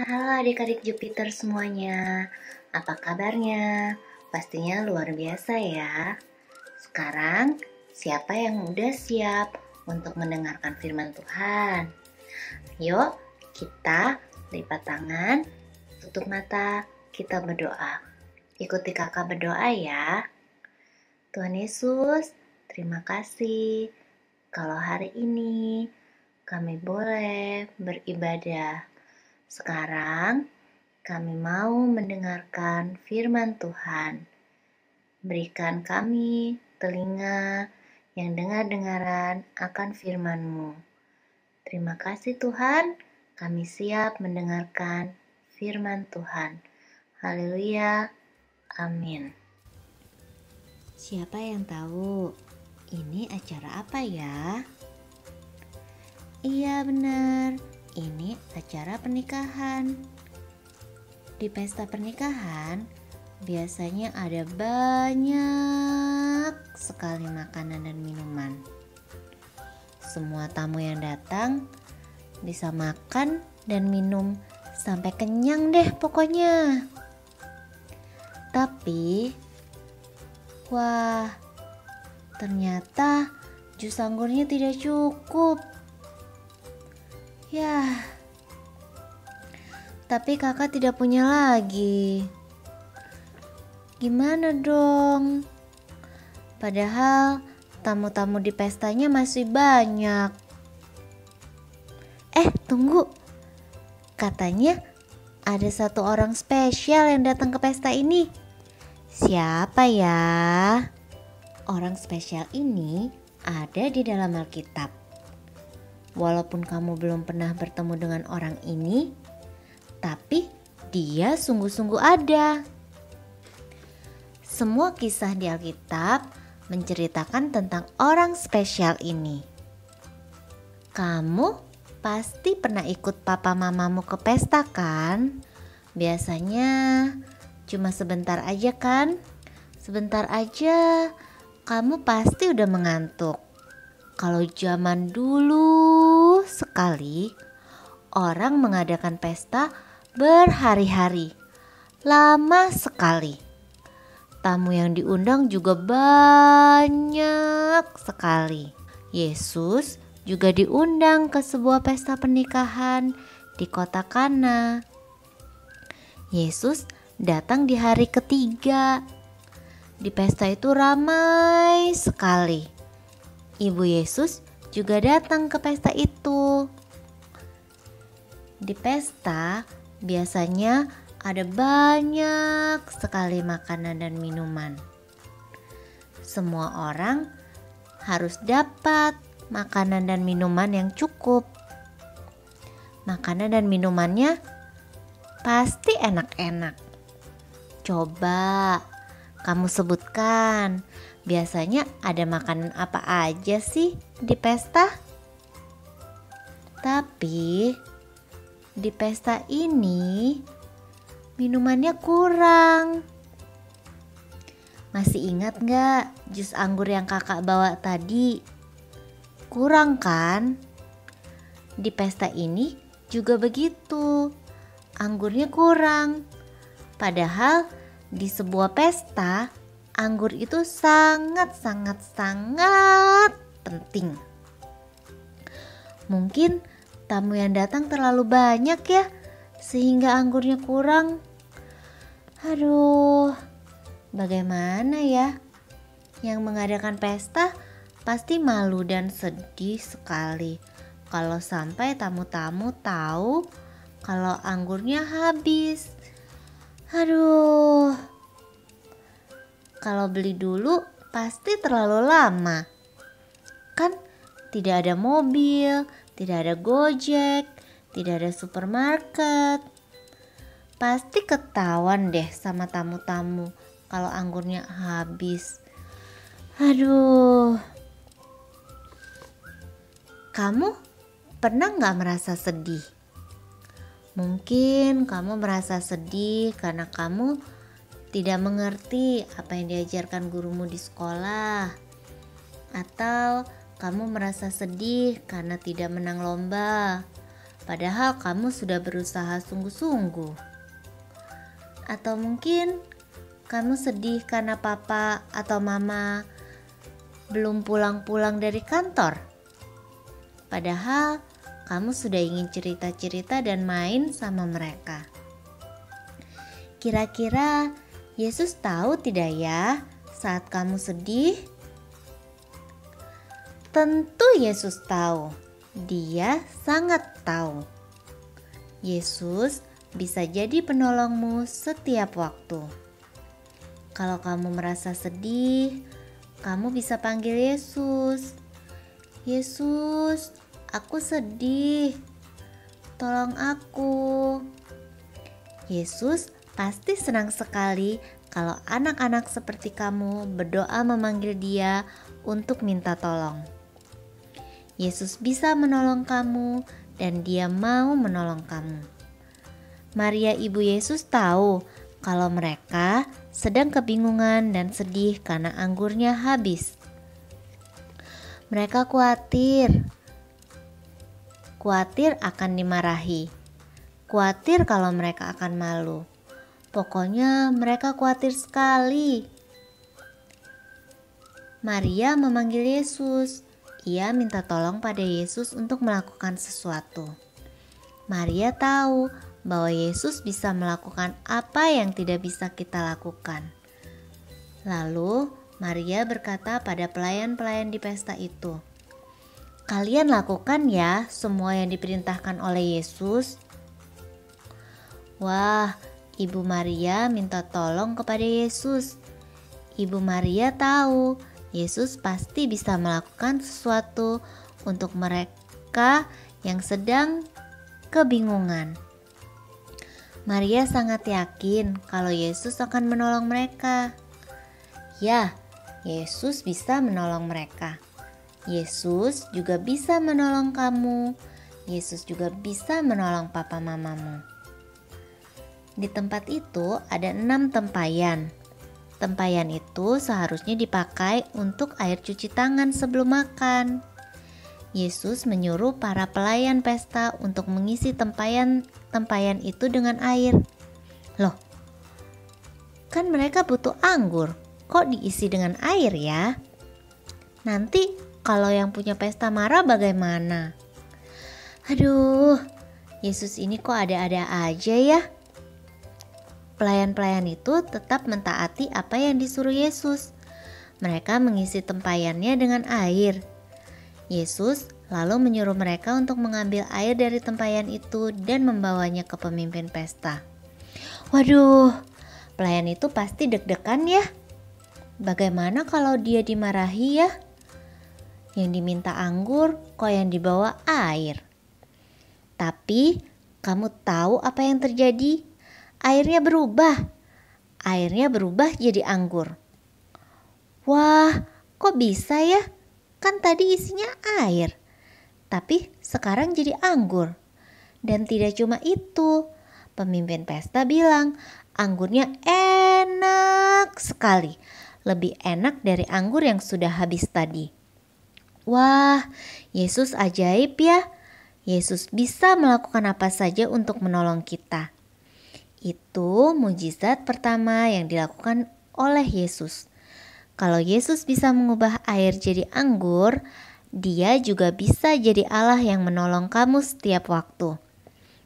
Halo adik-adik Jupiter semuanya, apa kabarnya? Pastinya luar biasa ya. Sekarang, siapa yang udah siap untuk mendengarkan firman Tuhan? Yuk, kita lipat tangan, tutup mata, kita berdoa. Ikuti kakak berdoa ya. Tuhan Yesus, terima kasih kalau hari ini kami boleh beribadah. Sekarang kami mau mendengarkan firman Tuhan. Berikan kami telinga yang dengar-dengaran akan firman-Mu. Terima kasih Tuhan, kami siap mendengarkan firman Tuhan. Haleluya, amin. Siapa yang tahu ini acara apa ya? Iya benar, ini acara pernikahan. Di pesta pernikahan, biasanya ada banyak sekali makanan dan minuman. Semua tamu yang datang bisa makan dan minum sampai kenyang deh pokoknya. Tapi, wah, ternyata jus anggurnya tidak cukup. Yah, tapi kakak tidak punya lagi. Gimana dong? Padahal tamu-tamu di pestanya masih banyak. Tunggu. Katanya ada satu orang spesial yang datang ke pesta ini. Siapa ya? Orang spesial ini ada di dalam Alkitab. Walaupun kamu belum pernah bertemu dengan orang ini, tapi dia sungguh-sungguh ada. Semua kisah di Alkitab menceritakan tentang orang spesial ini. Kamu pasti pernah ikut papa mamamu ke pesta kan? Biasanya cuma sebentar aja kan? Sebentar aja kamu pasti udah mengantuk. Kalau zaman dulu sekali, orang mengadakan pesta berhari-hari, lama sekali. Tamu yang diundang juga banyak sekali. Yesus juga diundang ke sebuah pesta pernikahan di kota Kana. Yesus datang di hari ketiga. Di pesta itu ramai sekali. Ibu Yesus juga datang ke pesta itu. Di pesta biasanya ada banyak sekali makanan dan minuman. Semua orang harus dapat makanan dan minuman yang cukup. Makanan dan minumannya pasti enak-enak. Coba kamu sebutkan, biasanya ada makanan apa aja sih di pesta? Tapi di pesta ini minumannya kurang. Masih ingat gak jus anggur yang kakak bawa tadi? Kurang kan? Di pesta ini juga begitu. Anggurnya kurang. Padahal di sebuah pesta, anggur itu sangat penting. Mungkin tamu yang datang terlalu banyak ya, sehingga anggurnya kurang. Aduh, bagaimana ya? Yang mengadakan pesta pasti malu dan sedih sekali kalau sampai tamu-tamu tahu kalau anggurnya habis. Aduh, kalau beli dulu pasti terlalu lama. Kan tidak ada mobil, tidak ada Gojek, tidak ada supermarket. Pasti ketahuan deh sama tamu-tamu kalau anggurnya habis. Aduh. Kamu pernah gak merasa sedih? Mungkin kamu merasa sedih karena kamu tidak mengerti apa yang diajarkan gurumu di sekolah. Atau kamu merasa sedih karena tidak menang lomba. padahal kamu sudah berusaha sungguh-sungguh. Atau mungkin kamu sedih karena papa atau mama belum pulang-pulang dari kantor, padahal kamu sudah ingin cerita-cerita dan main sama mereka. Kira-kira Yesus tahu tidak ya saat kamu sedih? Tentu Yesus tahu. Dia sangat tahu. Yesus bisa jadi penolongmu setiap waktu. Kalau kamu merasa sedih, kamu bisa panggil Yesus. Yesus, aku sedih. Tolong aku. Yesus pasti senang sekali kalau anak-anak seperti kamu berdoa memanggil Dia untuk minta tolong. Yesus bisa menolong kamu dan Dia mau menolong kamu. Maria ibu Yesus tahu kalau mereka sedang kebingungan dan sedih karena anggurnya habis. Mereka khawatir akan dimarahi, khawatir kalau mereka akan malu. Pokoknya mereka khawatir sekali. Maria memanggil Yesus. Ia minta tolong pada Yesus untuk melakukan sesuatu. Maria tahu bahwa Yesus bisa melakukan apa yang tidak bisa kita lakukan. Lalu Maria berkata pada pelayan-pelayan di pesta itu, "Kalian lakukan ya semua yang diperintahkan oleh Yesus." Wah, Ibu Maria minta tolong kepada Yesus. Ibu Maria tahu Yesus pasti bisa melakukan sesuatu untuk mereka yang sedang kebingungan. Maria sangat yakin kalau Yesus akan menolong mereka. Ya, Yesus bisa menolong mereka. Yesus juga bisa menolong kamu. Yesus juga bisa menolong papa mamamu. Di tempat itu ada 6 tempayan. Tempayan itu seharusnya dipakai untuk air cuci tangan sebelum makan. Yesus menyuruh para pelayan pesta untuk mengisi tempayan itu dengan air. Loh, kan mereka butuh anggur, kok diisi dengan air ya? Nanti kalau yang punya pesta marah bagaimana? Aduh, Yesus ini kok ada-ada aja ya? Pelayan-pelayan itu tetap mentaati apa yang disuruh Yesus. Mereka mengisi tempayannya dengan air. Yesus lalu menyuruh mereka untuk mengambil air dari tempayan itu dan membawanya ke pemimpin pesta. Waduh, pelayan itu pasti deg-degan ya. Bagaimana kalau dia dimarahi ya? Yang diminta anggur, kok yang dibawa air? Tapi kamu tahu apa yang terjadi? Airnya berubah jadi anggur. Wah, kok bisa ya? Kan tadi isinya air, tapi sekarang jadi anggur. Dan tidak cuma itu, pemimpin pesta bilang anggurnya enak sekali, lebih enak dari anggur yang sudah habis tadi. Wah, Yesus ajaib ya. Yesus bisa melakukan apa saja untuk menolong kita. Itu mujizat pertama yang dilakukan oleh Yesus. Kalau Yesus bisa mengubah air jadi anggur, Dia juga bisa jadi Allah yang menolong kamu setiap waktu.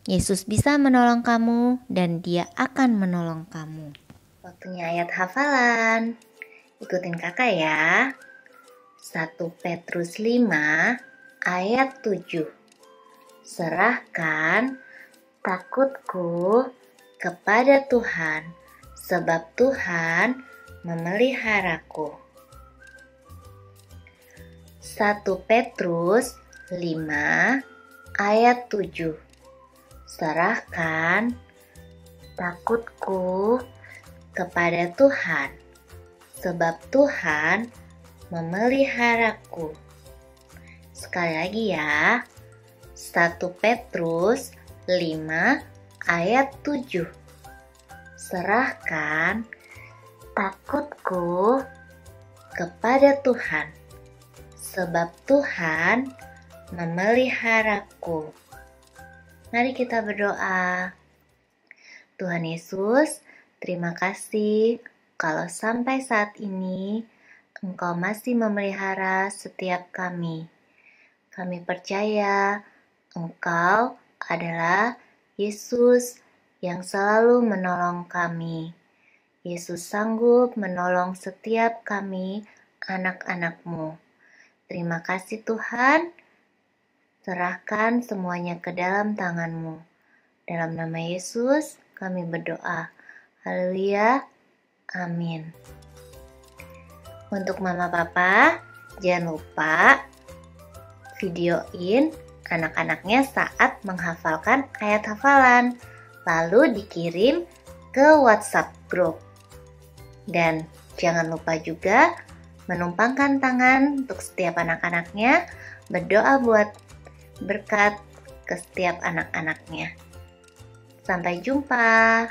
Yesus bisa menolong kamu dan Dia akan menolong kamu. Waktunya ayat hafalan. Ikutin kakak ya. 1 Petrus 5 ayat 7. Serahkan takutku kepada Tuhan, sebab Tuhan memeliharaku. 1 Petrus 5 ayat 7. Serahkan takutku kepada Tuhan, sebab Tuhan memeliharaku. Sekali lagi ya. 1 Petrus 5 ayat 7. Serahkan takutku kepada Tuhan, sebab Tuhan memeliharaku. Mari kita berdoa. Tuhan Yesus, terima kasih kalau sampai saat ini Engkau masih memelihara setiap kami. Kami percaya Engkau adalah Yesus yang selalu menolong kami. Yesus sanggup menolong setiap kami, anak-anak-Mu. Terima kasih Tuhan, serahkan semuanya ke dalam tangan-Mu. Dalam nama Yesus kami berdoa. Haleluya, amin. Untuk mama papa, jangan lupa videoin anak-anaknya saat menghafalkan ayat hafalan, lalu dikirim ke WhatsApp grup. Dan jangan lupa juga menumpangkan tangan untuk setiap anak-anaknya, berdoa buat berkat ke setiap anak-anaknya. Sampai jumpa.